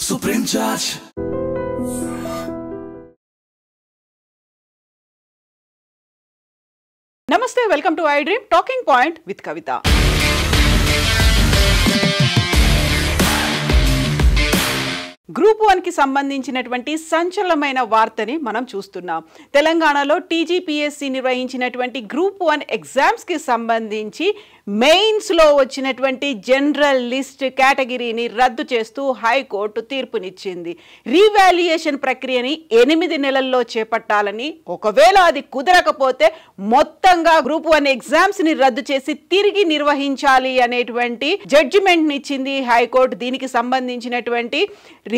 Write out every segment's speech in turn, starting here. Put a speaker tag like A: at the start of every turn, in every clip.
A: Supreme Judge.
B: Namaste, welcome to iDream Talking Point with Kavita. Group 1 కి సంబంధించినటువంటి సంచలనమైన వార్తని మనం చూస్తున్నాం. తెలంగాణలో టీజీపీఎస్సీ నిర్వహించినటువంటి గ్రూప్ 1 ఎగ్జామ్స్ కి సంబంధించి మెయిన్స్ లో వచ్చినటువంటి జనరల్ లిస్ట్ కేటగిరీని రద్దు చేస్తూ హైకోర్టు తీర్పునిచ్చింది. రీవాల్యుయేషన్ ప్రక్రియని 8 నెలల్లో చేపట్టాలని, ఒకవేళ అది కుదరకపోతే మొత్తంగా గ్రూప్ 1 ఎగ్జామ్స్ ని రద్దు చేసి తిరిగి నిర్వహించాలి అనేటువంటి జడ్జిమెంట్ నిచ్చింది హైకోర్టు. దీనికి సంబంధించినటువంటి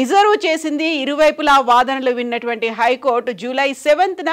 B: రిజర్వ్ చేసింది. ఇరువైపులా వాదనలు విన్నటువంటి హైకోర్టు జూలై 7న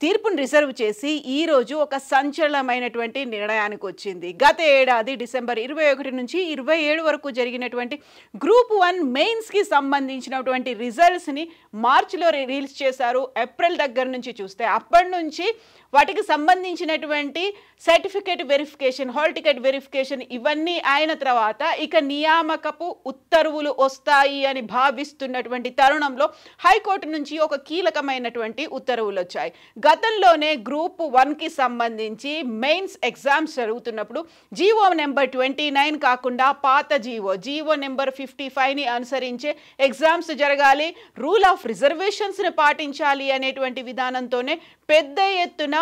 B: తీర్పును రిజర్వ్ చేసి ఈ రోజు ఒక సంచలనమైనటువంటి నిర్ణయానికి వచ్చింది. గత ఏడాది డిసెంబర్ 21 నుంచి 27 వరకు జరిగినటువంటి గ్రూప్ 1 మెయిన్స్కి సంబంధించినటువంటి రిజల్ట్స్ని మార్చిలో రిలీజ్ చేశారు. ఏప్రిల్ దగ్గర నుంచి చూస్తే అప్పటి నుంచి వాటికి సంబంధించినటువంటి certificate verification, hall ticket verification ఇవన్నీ అయిన తర్వాత ఇక నియామకపు ఉత్తర్వులు వస్తాయి అని భావిస్తున్నటువంటి తరుణంలో హైకోర్టు నుంచి ఒక కీలకమైనటువంటి ఉత్తర్వులు వచ్చాయి. గతంలోనే గ్రూప్ 1కి సంబంధించి మెయిన్స్ ఎగ్జామ్స్ జరుగుతున్నప్పుడు జీవో నెంబర్ 29 కాకుండా పాత జీవో నెంబర్ 55ని అనుసరించే ఎగ్జామ్స్ జరగాలి, రూల్ ఆఫ్ రిజర్వేషన్స్ని పాటించాలి అనేటువంటి విధానంతోనే పెద్ద ఎత్తున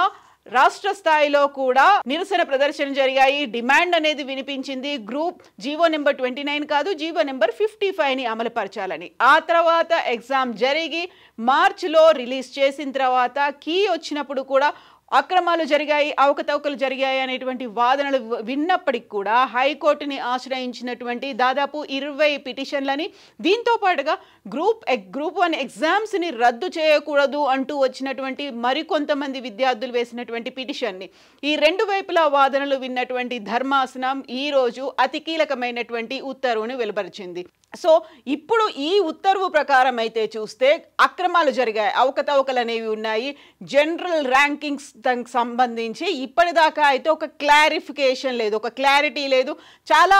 B: రాష్ట్ర స్థాయిలో కూడా నిరసన ప్రదర్శనలు జరిగాయి. డిమాండ్ అనేది వినిపించింది. గ్రూప్ జీవో నెంబర్ 29 కాదు, జీవో నెంబర్ 55ని అమలుపరచాలని. ఆ తర్వాత ఎగ్జామ్ జరిగి మార్చిలో రిలీజ్ చేసిన తర్వాత కీ వచ్చినప్పుడు కూడా అక్రమాలు జరిగాయి, అవకతవకలు జరిగాయి అనేటువంటి వాదనలు విన్నప్పటికి కూడా హైకోర్టుని ఆశ్రయించినటువంటి దాదాపు 20 పిటిషన్లని, దీంతో పాటుగా గ్రూప్ 1 ఎగ్జామ్స్ని రద్దు చేయకూడదు అంటూ వచ్చినటువంటి మరికొంతమంది విద్యార్థులు వేసినటువంటి పిటిషన్ని, ఈ రెండు వైపులా వాదనలు విన్నటువంటి ధర్మాసనం ఈరోజు అతి కీలకమైనటువంటి ఉత్తర్వును వెలువరిచింది. సో ఇప్పుడు ఈ ఉత్తర్వు ప్రకారం అయితే చూస్తే అక్రమాలు జరిగాయి, అవకతవకలు అనేవి ఉన్నాయి. జనరల్ ర్యాంకింగ్స్ దానికి సంబంధించి ఇప్పటిదాకా అయితే ఒక క్లారిఫికేషన్ లేదు, ఒక క్లారిటీ లేదు. చాలా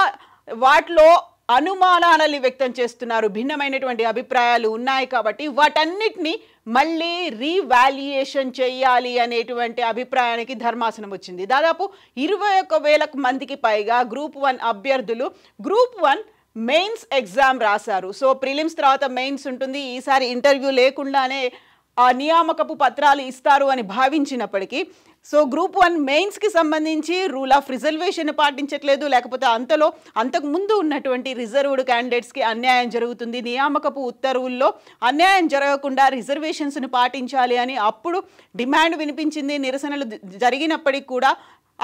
B: వాటిలో అనుమానాలు వ్యక్తం చేస్తున్నారు, భిన్నమైనటువంటి అభిప్రాయాలు ఉన్నాయి. కాబట్టి వాటన్నిటిని మళ్ళీ రీవాల్యుయేషన్ చేయాలి అనేటువంటి అభిప్రాయానికి ధర్మాసనం వచ్చింది. దాదాపు 21,000 మందికి పైగా గ్రూప్ 1 అభ్యర్థులు గ్రూప్ 1 మెయిన్స్ ఎగ్జామ్ రాశారు. సో ప్రిలిమ్స్ తర్వాత మెయిన్స్ ఉంటుంది. ఈసారి ఇంటర్వ్యూ లేకుండానే ఆ నియామకపు పత్రాలు ఇస్తారు అని భావించినప్పటికీ సో గ్రూప్ 1 మెయిన్స్కి సంబంధించి రూల్ ఆఫ్ రిజర్వేషన్ పాటించట్లేదు, లేకపోతే అంతకుముందు ఉన్నటువంటి రిజర్వ్డ్ క్యాండిడేట్స్కి అన్యాయం జరుగుతుంది, నియామకపు ఉత్తర్వుల్లో అన్యాయం జరగకుండా రిజర్వేషన్స్ని పాటించాలి అని అప్పుడు డిమాండ్ వినిపించింది. నిరసనలు జరిగినప్పటికీ కూడా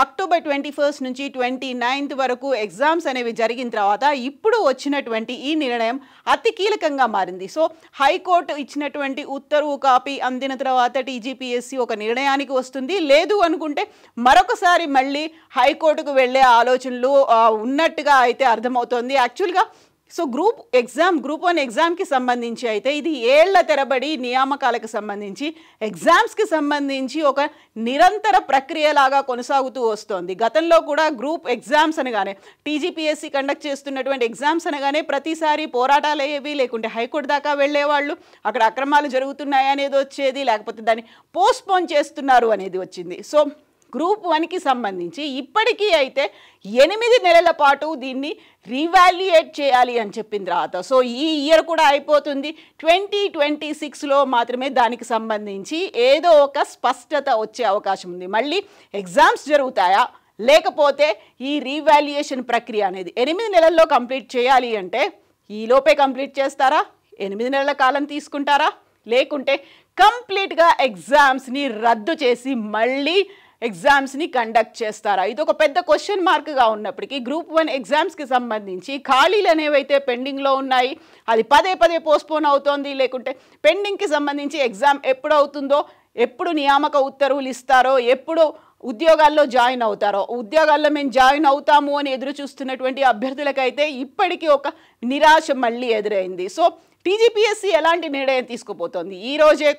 B: అక్టోబర్ 21 నుంచి 29 వరకు ఎగ్జామ్స్ అనేవి జరిగిన తర్వాత ఇప్పుడు వచ్చినటువంటి ఈ నిర్ణయం అతి కీలకంగా మారింది. సో హైకోర్టు ఇచ్చినటువంటి ఉత్తర్వు కాపీ అందిన తర్వాత టీజీపీఎస్సీ ఒక నిర్ణయానికి వస్తుంది. లేదు అనుకుంటే మరొకసారి మళ్ళీ హైకోర్టుకు వెళ్ళే ఆలోచనలు ఉన్నట్టుగా అయితే అర్థమవుతోంది. యాక్చువల్గా సో గ్రూప్ 1 ఎగ్జామ్కి సంబంధించి అయితే ఇది ఏళ్ల తరబడి నియామకాలకు సంబంధించి ఎగ్జామ్స్కి సంబంధించి ఒక నిరంతర ప్రక్రియలాగా కొనసాగుతూ వస్తోంది. గతంలో కూడా గ్రూప్ ఎగ్జామ్స్ అనగానే టీజీపీఎస్సీ కండక్ట్ చేస్తున్నటువంటి ఎగ్జామ్స్ అనగానే ప్రతిసారి పోరాటాలు అయ్యేవి, లేకుంటే హైకోర్టు దాకా వెళ్ళేవాళ్ళు, అక్కడ అక్రమాలు జరుగుతున్నాయి అనేది వచ్చేది, లేకపోతే దాన్ని పోస్ట్పోన్ చేస్తున్నారు అనేది వచ్చింది. సో గ్రూప్ 1కి సంబంధించి ఇప్పటికీ అయితే 8 నెలల పాటు దీన్ని రీవాల్యుయేట్ చేయాలి అని చెప్పిన తర్వాత సో ఈ ఇయర్ కూడా అయిపోతుంది. 2026లో మాత్రమే దానికి సంబంధించి ఏదో ఒక స్పష్టత వచ్చే అవకాశం ఉంది. మళ్ళీ ఎగ్జామ్స్ జరుగుతాయా, లేకపోతే ఈ రీవాల్యుయేషన్ ప్రక్రియ అనేది 8 నెలల్లో కంప్లీట్ చేయాలి అంటే ఈలోపే కంప్లీట్ చేస్తారా, 8 నెలల కాలం తీసుకుంటారా, లేకుంటే కంప్లీట్గా ఎగ్జామ్స్ని రద్దు చేసి మళ్ళీ ఎగ్జామ్స్ని కండక్ట్ చేస్తారా? ఇది ఒక పెద్ద క్వశ్చన్ మార్క్గా ఉన్నప్పటికీ గ్రూప్ 1 ఎగ్జామ్స్కి సంబంధించి ఖాళీలు అనేవైతే పెండింగ్లో ఉన్నాయి, అది పదే పోస్ట్పోన్ అవుతోంది. లేకుంటే పెండింగ్కి సంబంధించి ఎగ్జామ్ ఎప్పుడు అవుతుందో, ఎప్పుడు నియామక ఉత్తర్వులు ఇస్తారో, ఎప్పుడు ఉద్యోగాల్లో జాయిన్ అవుతారో, ఉద్యోగాల్లో మేము జాయిన్ అవుతాము అని ఎదురు చూస్తున్నటువంటి అభ్యర్థులకైతే ఇప్పటికీ ఒక నిరాశ మళ్ళీ ఎదురైంది. సో టీజీపీఎస్సీ ఎలాంటి నిర్ణయం తీసుకుపోతోంది? ఈరోజే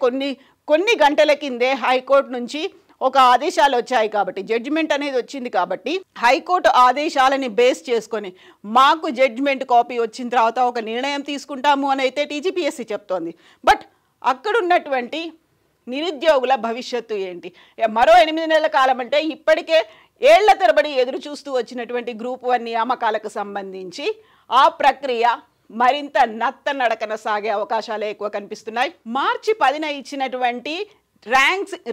B: కొన్ని గంటల కిందే హైకోర్టు నుంచి ఒక ఆదేశాలు వచ్చాయి కాబట్టి, జడ్జిమెంట్ అనేది వచ్చింది కాబట్టి హైకోర్టు ఆదేశాలని బేస్ చేసుకొని మాకు జడ్జిమెంట్ కాపీ వచ్చిన తర్వాత ఒక నిర్ణయం తీసుకుంటాము అని అయితే టీజీపీఎస్సీ చెప్తోంది. బట్ అక్కడ ఉన్నటువంటి నిరుద్యోగుల భవిష్యత్తు ఏంటి? మరో 8 నెలల కాలం అంటే ఇప్పటికే ఏళ్ల తరబడి ఎదురు చూస్తూ వచ్చినటువంటి గ్రూప్ 1 నియామకాలకు సంబంధించి ఆ ప్రక్రియ మరింత నత్తనడకన సాగే అవకాశాలే ఎక్కువ కనిపిస్తున్నాయి. మార్చి 10న ఇచ్చినటువంటి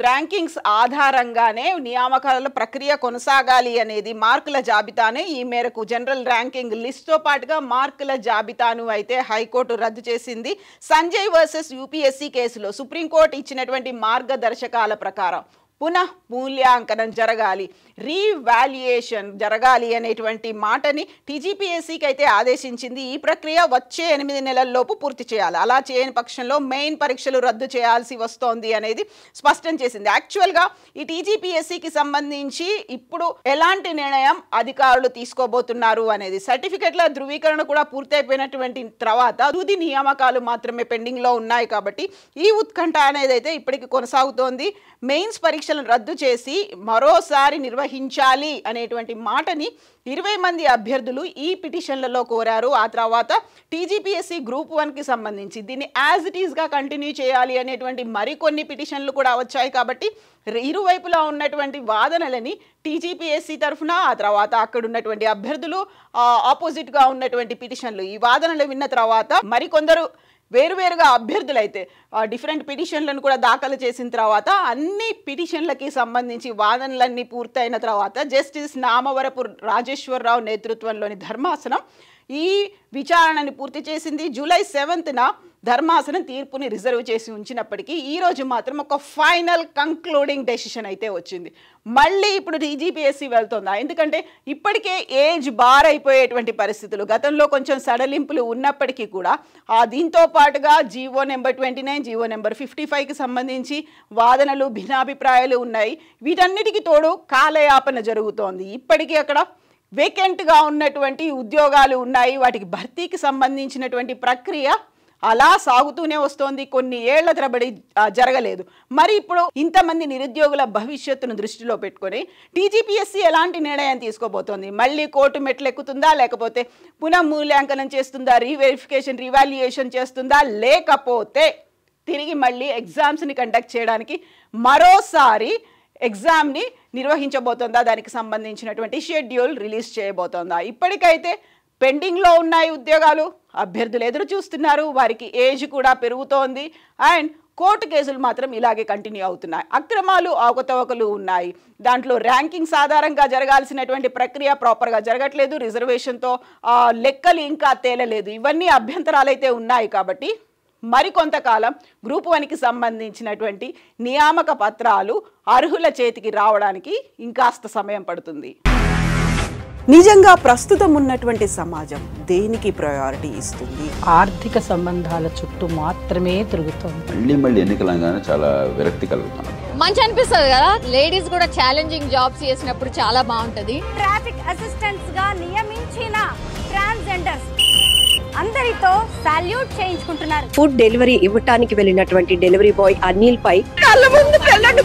B: ర్యాంకింగ్స్ ఆధారంగానే నియామకాల ప్రక్రియ కొనసాగాలి అనేది మార్కుల జాబితాను ఈ మేరకు జనరల్ ర్యాంకింగ్ లిస్ట్తో పాటుగా మార్కుల జాబితాను అయితే హైకోర్టు రద్దు చేసింది. సంజయ్ వర్సెస్ యూపీఎస్సీ కేసులో సుప్రీంకోర్టు ఇచ్చినటువంటి మార్గదర్శకాల ప్రకారం పునః మూల్యాంకనం జరగాలి, రీవాల్యుయేషన్ జరగాలి అనేటువంటి మాటని టీజీపీఎస్సీకి అయితే ఆదేశించింది. ఈ ప్రక్రియ వచ్చే 8 నెలల్లోపు పూర్తి చేయాలి. అలా చేయని పక్షంలో మెయిన్ పరీక్షలు రద్దు చేయాల్సి వస్తోంది అనేది స్పష్టం చేసింది. యాక్చువల్గా ఈ టీజీపీఎస్సీకి సంబంధించి ఇప్పుడు ఎలాంటి నిర్ణయం అధికారులు తీసుకోబోతున్నారు అనేది, సర్టిఫికెట్ల ధృవీకరణ కూడా పూర్తయిపోయినటువంటి తర్వాత తుది నియామకాలు మాత్రమే పెండింగ్లో ఉన్నాయి కాబట్టి ఈ ఉత్కంఠ అనేది అయితే ఇప్పటికి కొనసాగుతోంది. మెయిన్స్ పరీక్షలను రద్దు చేసి మరోసారి నిర్వహించాలి అనేటువంటి మాటని 20 మంది అభ్యర్థులు ఈ పిటిషన్లలో కోరారు. ఆ తర్వాత టీజీపీఎస్సీ గ్రూప్ 1కి సంబంధించి దీన్ని యాజ్ ఇట్ ఈస్గా కంటిన్యూ చేయాలి అనేటువంటి మరికొన్ని పిటిషన్లు కూడా వచ్చాయి. కాబట్టి ఇరువైపులా ఉన్నటువంటి వాదనలని టీజీపీఎస్సీ తరఫున, ఆ తర్వాత అక్కడ ఉన్నటువంటి అభ్యర్థులు ఆపోజిట్గా ఉన్నటువంటి పిటిషన్లు, ఈ వాదనలు విన్న తర్వాత మరికొందరు వేరువేరుగా అభ్యర్థులైతే డిఫరెంట్ పిటిషన్లను కూడా దాఖలు చేసిన తర్వాత అన్ని పిటిషన్లకి సంబంధించి వాదనలన్నీ పూర్తయిన తర్వాత జస్టిస్ నామవరపు రాజేశ్వరరావు నేతృత్వంలోని ధర్మాసనం ఈ విచారణని పూర్తి చేసింది. జూలై 7న ధర్మాసనం తీర్పుని రిజర్వ్ చేసి ఉంచినప్పటికీ ఈరోజు మాత్రం ఒక ఫైనల్ కంక్లూడింగ్ డెసిషన్ అయితే వచ్చింది. మళ్ళీ ఇప్పుడు టీజీపీఎస్సీ వెళ్తుందా? ఎందుకంటే ఇప్పటికే ఏజ్ బార్ అయిపోయేటువంటి పరిస్థితులు, గతంలో కొంచెం సడలింపులు ఉన్నప్పటికీ కూడా దీంతో పాటుగా జీవో నెంబర్ 29, జీవో నెంబర్ 55కి సంబంధించి వాదనలు, భిన్నాభిప్రాయాలు ఉన్నాయి. వీటన్నిటికీ తోడు కాలయాపన జరుగుతోంది. ఇప్పటికీ అక్కడ వేకెంట్గా ఉన్నటువంటి ఉద్యోగాలు ఉన్నాయి, వాటికి భర్తీకి సంబంధించినటువంటి ప్రక్రియ అలా సాగుతూనే వస్తోంది, కొన్ని ఏళ్ల తరబడి జరగలేదు. మరి ఇప్పుడు ఇంతమంది నిరుద్యోగుల భవిష్యత్తును దృష్టిలో పెట్టుకొని టీజీపీఎస్సీ ఎలాంటి నిర్ణయం తీసుకోబోతోంది? మళ్ళీ కోర్టు మెట్లు ఎక్కుతుందా, లేకపోతే పునఃమూల్యాంకనం చేస్తుందా, రీవెరిఫికేషన్ రీవాల్యుయేషన్ చేస్తుందా, లేకపోతే తిరిగి మళ్ళీ ఎగ్జామ్స్ని కండక్ట్ చేయడానికి మరోసారి ఎగ్జామ్ని నిర్వహించబోతోందా, దానికి సంబంధించినటువంటి షెడ్యూల్ రిలీజ్ చేయబోతోందా? ఇప్పటికైతే పెండింగ్లో ఉన్నాయి ఉద్యోగాలు, అభ్యర్థులు ఎదురు చూస్తున్నారు, వారికి ఏజ్ కూడా పెరుగుతోంది, అండ్ కోర్టు కేసులు మాత్రం ఇలాగే కంటిన్యూ అవుతున్నాయి. అక్రమాలు, అవకతవకలు ఉన్నాయి. దాంట్లో ర్యాంకింగ్స్ ఆధారంగా జరగాల్సినటువంటి ప్రక్రియ ప్రాపర్గా జరగట్లేదు, రిజర్వేషన్తో లెక్కలు ఇంకా తేలలేదు. ఇవన్నీ అభ్యంతరాలైతే ఉన్నాయి. కాబట్టి మరికొంతకాలం గ్రూప్ 1కి సంబంధించినటువంటి నియామక పత్రాలు అర్హుల చేతికి రావడానికి ఇంకాస్త సమయం పడుతుంది. నిజంగా ప్రస్తుతం ఉన్నటువంటి సమాజం దేనికి ప్రయారిటీ ఇస్తుంది?
A: ఆర్థిక సంబంధాల చుట్టూ మాత్రమే తిరుగుతుంది.
C: మళ్ళీ ఎన్నికలంగానే చాలా విరక్తి కలుగుతాం.
D: మంచి అనిపిస్తుంది కదా, లేడీస్ కూడా ఛాలెంజింగ్ జాబ్స్ చేసినప్పుడు చాలా బాగుంటది.
E: ట్రాఫిక్ అసిస్టెంట్స్ గా నియమించిన ట్రాన్స్జెండర్స్ అందరితో సాల్యూట్ చేయించుకుంటున్నారు.
F: ఫుడ్ డెలివరీ ఇవ్వటానికి వెళ్ళినటువంటి డెలివరీ బాయ్ అనిల్ పై
E: కళ్ళ ముందు పెళ్ళండి